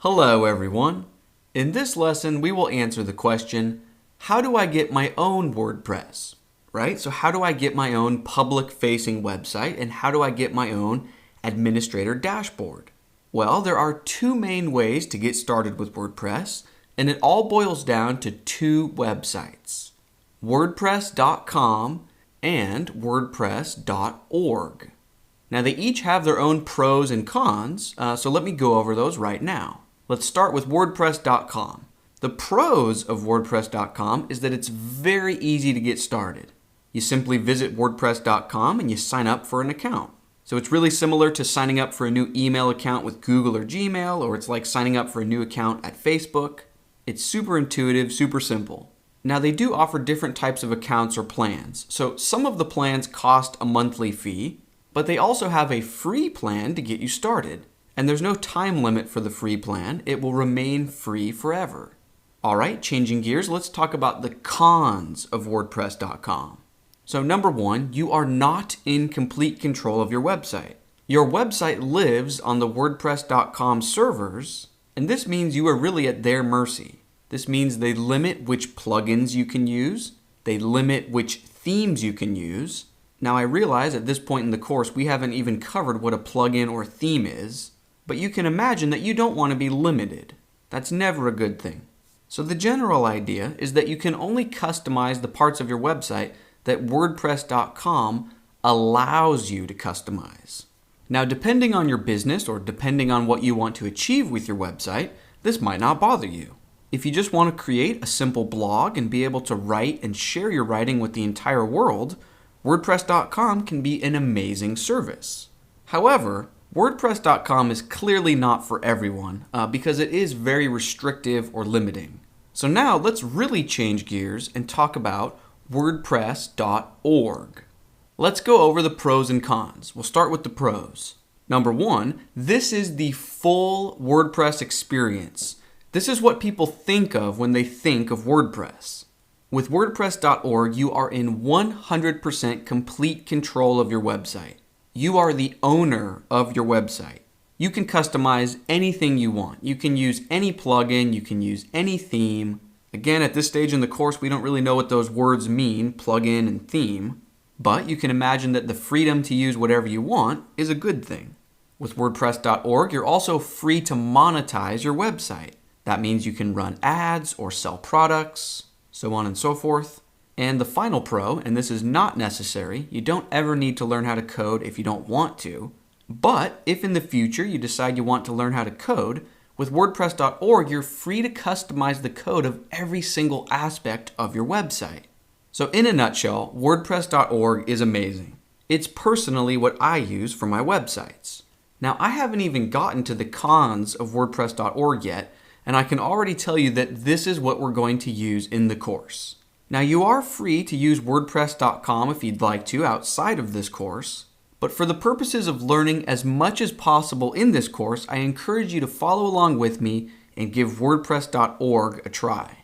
Hello everyone. In this lesson we will answer the question, how do I get my own WordPress? Right? So how do I get my own public-facing website and how do I get my own administrator dashboard? Well, there are two main ways to get started with WordPress, and it all boils down to two websites, WordPress.com and WordPress.org. Now they each have their own pros and cons, so let me go over those right now. Let's start with WordPress.com. The pros of WordPress.com is that it's very easy to get started. You simply visit WordPress.com and you sign up for an account. So it's really similar to signing up for a new email account with Google or Gmail, or it's like signing up for a new account at Facebook. It's super intuitive, super simple. Now they do offer different types of accounts or plans. So some of the plans cost a monthly fee, but they also have a free plan to get you started. And there's no time limit for the free plan. It will remain free forever. All right, changing gears, let's talk about the cons of WordPress.com. So number one, you are not in complete control of your website. Your website lives on the WordPress.com servers, and this means you are really at their mercy. This means they limit which plugins you can use. They limit which themes you can use. Now I realize at this point in the course we haven't even covered what a plugin or theme is, but you can imagine that you don't want to be limited. That's never a good thing. So the general idea is that you can only customize the parts of your website that WordPress.com allows you to customize. Now depending on your business or depending on what you want to achieve with your website, this might not bother you. If you just want to create a simple blog and be able to write and share your writing with the entire world, WordPress.com can be an amazing service. However, WordPress.com is clearly not for everyone because it is very restrictive or limiting. So now let's really change gears and talk about WordPress.org. Let's go over the pros and cons. We'll start with the pros. Number one, this is the full WordPress experience. This is what people think of when they think of WordPress. With WordPress.org, you are in 100% complete control of your website. You are the owner of your website. You can customize anything you want. You can use any plugin, you can use any theme. Again, at this stage in the course, we don't really know what those words mean, plugin and theme, but you can imagine that the freedom to use whatever you want is a good thing. With WordPress.org, you're also free to monetize your website. That means you can run ads or sell products, so on and so forth. And the final pro, and this is not necessary, you don't ever need to learn how to code if you don't want to, but if in the future you decide you want to learn how to code, with WordPress.org you're free to customize the code of every single aspect of your website. So in a nutshell, WordPress.org is amazing. It's personally what I use for my websites. Now I haven't even gotten to the cons of WordPress.org yet, and I can already tell you that this is what we're going to use in the course. Now you are free to use WordPress.com if you'd like to outside of this course, but for the purposes of learning as much as possible in this course, I encourage you to follow along with me and give WordPress.org a try.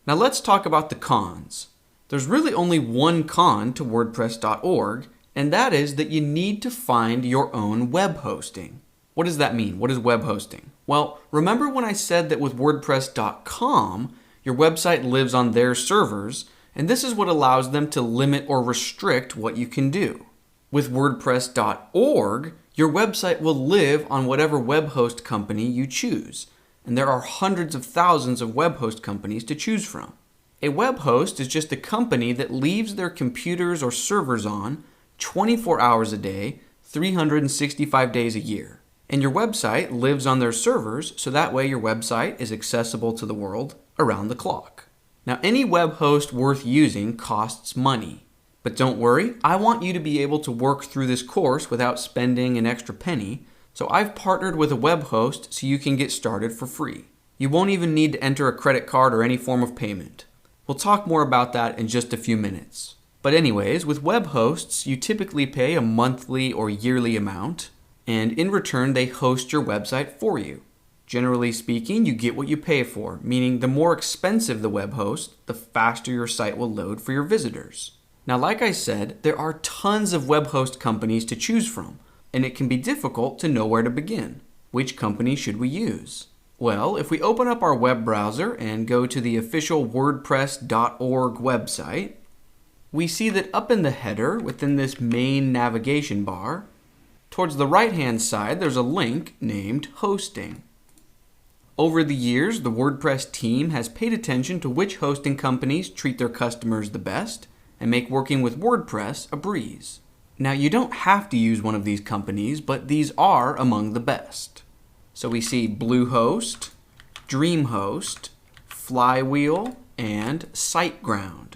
Now let's talk about the cons. There's really only one con to WordPress.org, and that is that you need to find your own web hosting. What does that mean? What is web hosting? Well, remember when I said that with WordPress.com, your website lives on their servers, and this is what allows them to limit or restrict what you can do. With WordPress.org, your website will live on whatever web host company you choose, and there are hundreds of thousands of web host companies to choose from. A web host is just a company that leaves their computers or servers on 24 hours a day, 365 days a year. And your website lives on their servers, so that way your website is accessible to the world around the clock. Now, any web host worth using costs money. But don't worry, I want you to be able to work through this course without spending an extra penny, so I've partnered with a web host so you can get started for free. You won't even need to enter a credit card or any form of payment. We'll talk more about that in just a few minutes. But anyways, with web hosts, you typically pay a monthly or yearly amount, and in return, they host your website for you. Generally speaking, you get what you pay for, meaning the more expensive the web host, the faster your site will load for your visitors. Now, like I said, there are tons of web host companies to choose from, and it can be difficult to know where to begin. Which company should we use? Well, if we open up our web browser and go to the official WordPress.org website, we see that up in the header within this main navigation bar, towards the right-hand side, there's a link named Hosting. Over the years, the WordPress team has paid attention to which hosting companies treat their customers the best and make working with WordPress a breeze. Now, you don't have to use one of these companies, but these are among the best. So we see Bluehost, DreamHost, Flywheel, and SiteGround.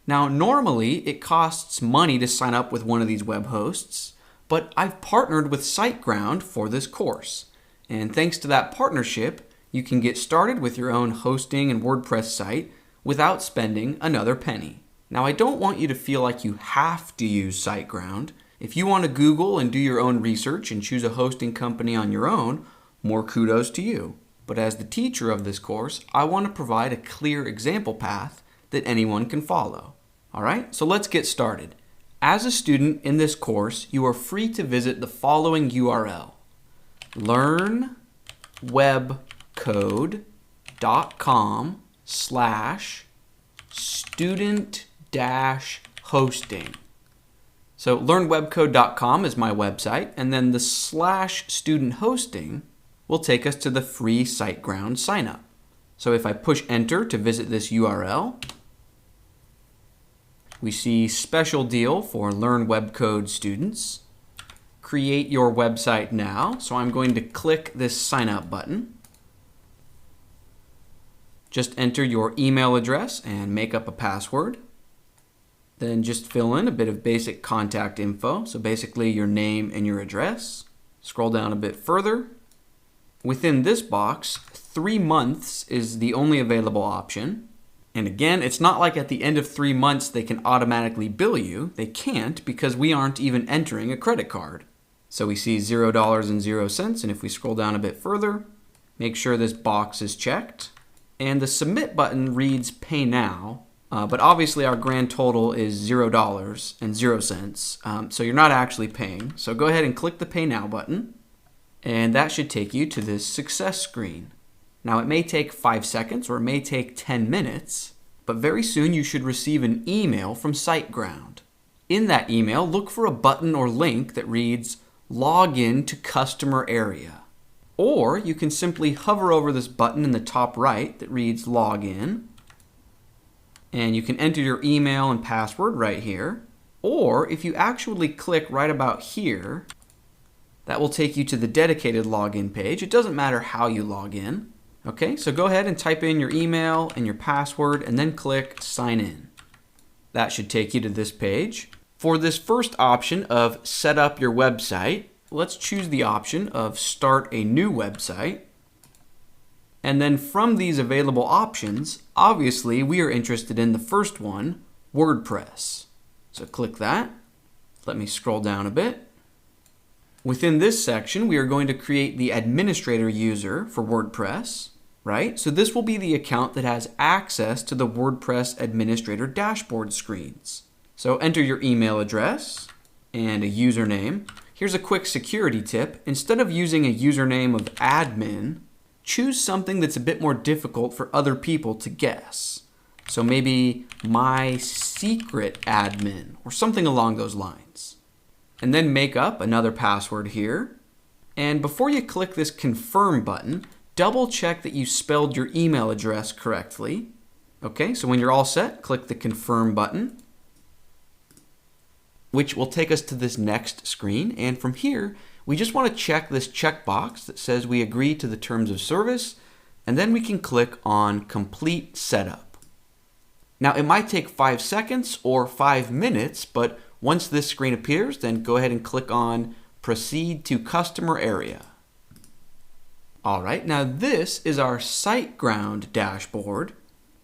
Now, normally it costs money to sign up with one of these web hosts, but I've partnered with SiteGround for this course. And thanks to that partnership, you can get started with your own hosting and WordPress site without spending another penny. Now, I don't want you to feel like you have to use SiteGround. If you want to Google and do your own research and choose a hosting company on your own, more kudos to you. But as the teacher of this course, I want to provide a clear example path that anyone can follow. All right, so let's get started. As a student in this course, you are free to visit the following URL: learnwebcode.com/student-hosting. So learnwebcode.com is my website, and then the /student hosting will take us to the free SiteGround signup. So if I push enter to visit this URL, we see special deal for Learn Web Code students. Create your website now. So I'm going to click this sign up button. Just enter your email address and make up a password. Then just fill in a bit of basic contact info. So basically your name and your address. Scroll down a bit further. Within this box, 3 months is the only available option. And again, it's not like at the end of 3 months they can automatically bill you. They can't because we aren't even entering a credit card. So we see $0.00, and if we scroll down a bit further, make sure this box is checked. And the submit button reads pay now, but obviously our grand total is $0.00, so you're not actually paying. So go ahead and click the pay now button. And that should take you to this success screen. Now, it may take 5 seconds or it may take 10 minutes, but very soon you should receive an email from SiteGround. In that email, look for a button or link that reads Login to Customer Area. Or you can simply hover over this button in the top right that reads Login, and you can enter your email and password right here. Or if you actually click right about here, that will take you to the dedicated login page. It doesn't matter how you log in. Okay, so go ahead and type in your email and your password and then click sign in. That should take you to this page. For this first option of set up your website, let's choose the option of start a new website. And then from these available options, obviously we are interested in the first one, WordPress. So click that. Let me scroll down a bit. Within this section, we are going to create the administrator user for WordPress, right? So this will be the account that has access to the WordPress administrator dashboard screens. So enter your email address and a username. Here's a quick security tip. Instead of using a username of admin, choose something that's a bit more difficult for other people to guess. So maybe my secret admin or something along those lines. And then make up another password here. And before you click this confirm button, double check that you spelled your email address correctly. Okay, so when you're all set, click the confirm button, which will take us to this next screen. And from here, we just want to check this checkbox that says we agree to the terms of service, and then we can click on complete setup. Now, it might take 5 seconds or 5 minutes, but once this screen appears, then go ahead and click on Proceed to Customer Area. All right, now this is our SiteGround dashboard,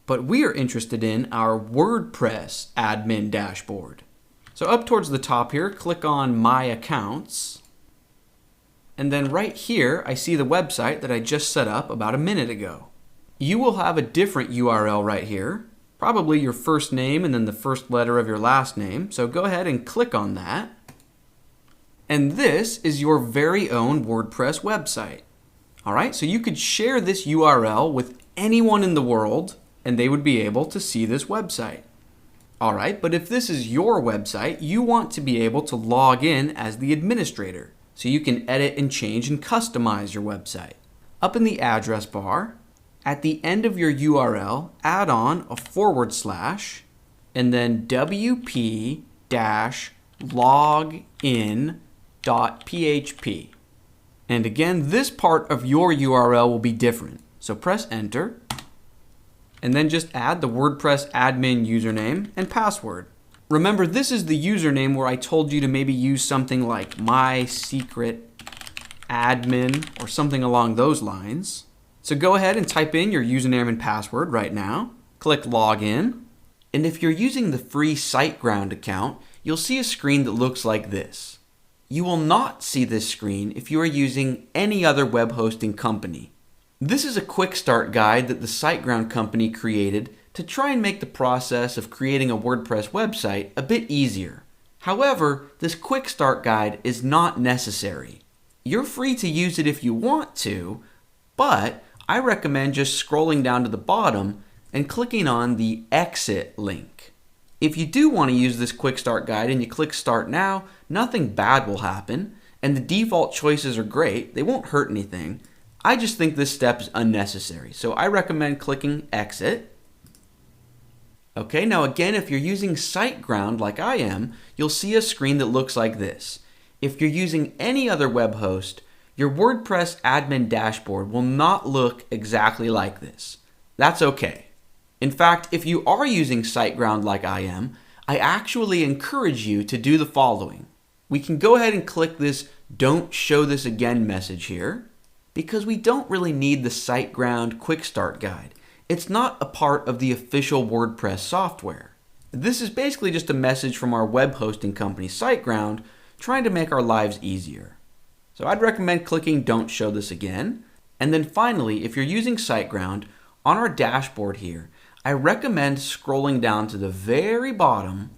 but we are interested in our WordPress admin dashboard. So up towards the top here, click on My Accounts. And then right here, I see the website that I just set up about a minute ago. You will have a different URL right here. Probably your first name and then the first letter of your last name. So go ahead and click on that. And this is your very own WordPress website. All right, so you could share this URL with anyone in the world and they would be able to see this website. All right, but if this is your website, you want to be able to log in as the administrator so you can edit and change and customize your website. Up in the address bar, at the end of your URL, add on a / and then wp-login.php. And again, this part of your URL will be different. So press enter, and then just add the WordPress admin username and password. Remember, this is the username where I told you to maybe use something like my secret admin or something along those lines. So go ahead and type in your username and password right now. Click login. And if you're using the free SiteGround account, you'll see a screen that looks like this. You will not see this screen if you are using any other web hosting company. This is a quick start guide that the SiteGround company created to try and make the process of creating a WordPress website a bit easier. However, this quick start guide is not necessary. You're free to use it if you want to, but I recommend just scrolling down to the bottom and clicking on the exit link. If you do want to use this quick start guide and you click start now, nothing bad will happen, and the default choices are great. They won't hurt anything. I just think this step is unnecessary, so I recommend clicking exit. Okay, now again, if you're using SiteGround like I am, you'll see a screen that looks like this. If you're using any other web host, your WordPress admin dashboard will not look exactly like this. That's okay. In fact, if you are using SiteGround like I am, I actually encourage you to do the following. We can go ahead and click this "Don't show this again" message here, because we don't really need the SiteGround Quick Start Guide. It's not a part of the official WordPress software. This is basically just a message from our web hosting company SiteGround trying to make our lives easier. So I'd recommend clicking "Don't show this again." And then finally, if you're using SiteGround, on our dashboard here, I recommend scrolling down to the very bottom,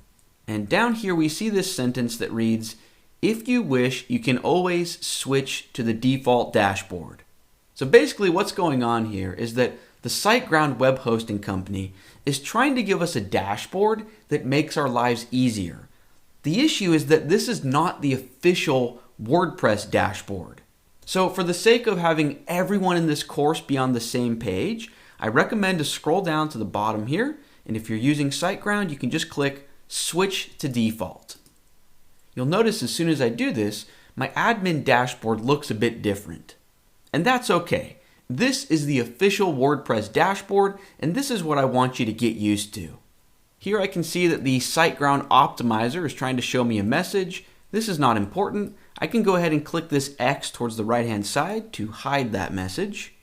and down here we see this sentence that reads, "If you wish, you can always switch to the default dashboard." So basically what's going on here is that the SiteGround web hosting company is trying to give us a dashboard that makes our lives easier. The issue is that this is not the official WordPress dashboard. So for the sake of having everyone in this course be on the same page, I recommend to scroll down to the bottom here, and if you're using SiteGround, you can just click Switch to Default. You'll notice as soon as I do this, my admin dashboard looks a bit different. And that's okay. This is the official WordPress dashboard, and this is what I want you to get used to. Here I can see that the SiteGround optimizer is trying to show me a message. This is not important. I can go ahead and click this X towards the right-hand side to hide that message.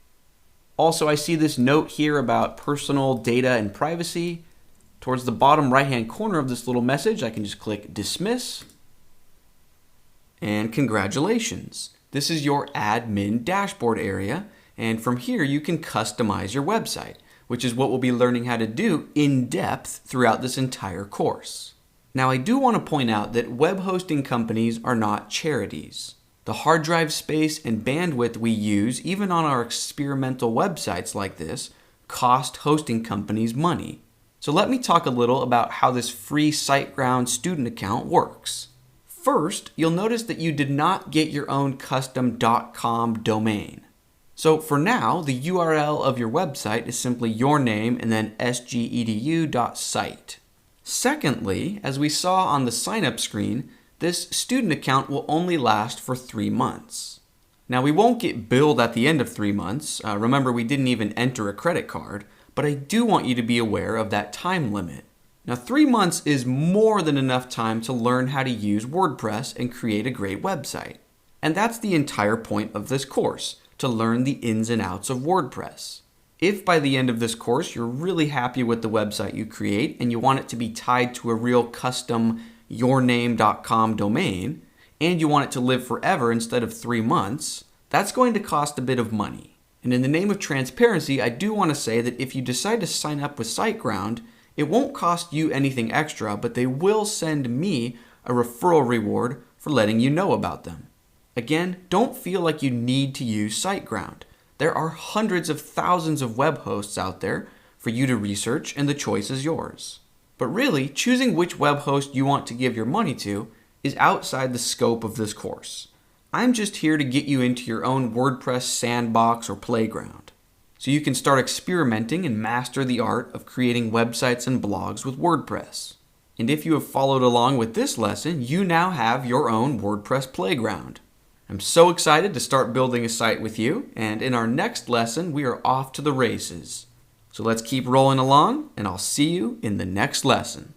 Also, I see this note here about personal data and privacy. Towards the bottom right-hand corner of this little message, I can just click Dismiss. And congratulations. This is your admin dashboard area. And from here, you can customize your website, which is what we'll be learning how to do in depth throughout this entire course. Now, I do want to point out that web hosting companies are not charities. The hard drive space and bandwidth we use, even on our experimental websites like this, cost hosting companies money. So let me talk a little about how this free SiteGround student account works. First, you'll notice that you did not get your own custom .com domain. So for now, the URL of your website is simply your name and then sgedu.site. Secondly, as we saw on the sign-up screen, this student account will only last for 3 months. Now, we won't get billed at the end of 3 months. Remember, we didn't even enter a credit card, but I do want you to be aware of that time limit. Now, 3 months is more than enough time to learn how to use WordPress and create a great website. And that's the entire point of this course, to learn the ins and outs of WordPress. If by the end of this course you're really happy with the website you create and you want it to be tied to a real custom yourname.com domain, and you want it to live forever instead of 3 months, that's going to cost a bit of money. And in the name of transparency, I do want to say that if you decide to sign up with SiteGround, it won't cost you anything extra, but they will send me a referral reward for letting you know about them. Again, don't feel like you need to use SiteGround. There are hundreds of thousands of web hosts out there for you to research, and the choice is yours. But really, choosing which web host you want to give your money to is outside the scope of this course. I'm just here to get you into your own WordPress sandbox or playground, so you can start experimenting and master the art of creating websites and blogs with WordPress. And if you have followed along with this lesson, you now have your own WordPress playground. I'm so excited to start building a site with you, and in our next lesson, we are off to the races. So let's keep rolling along, and I'll see you in the next lesson.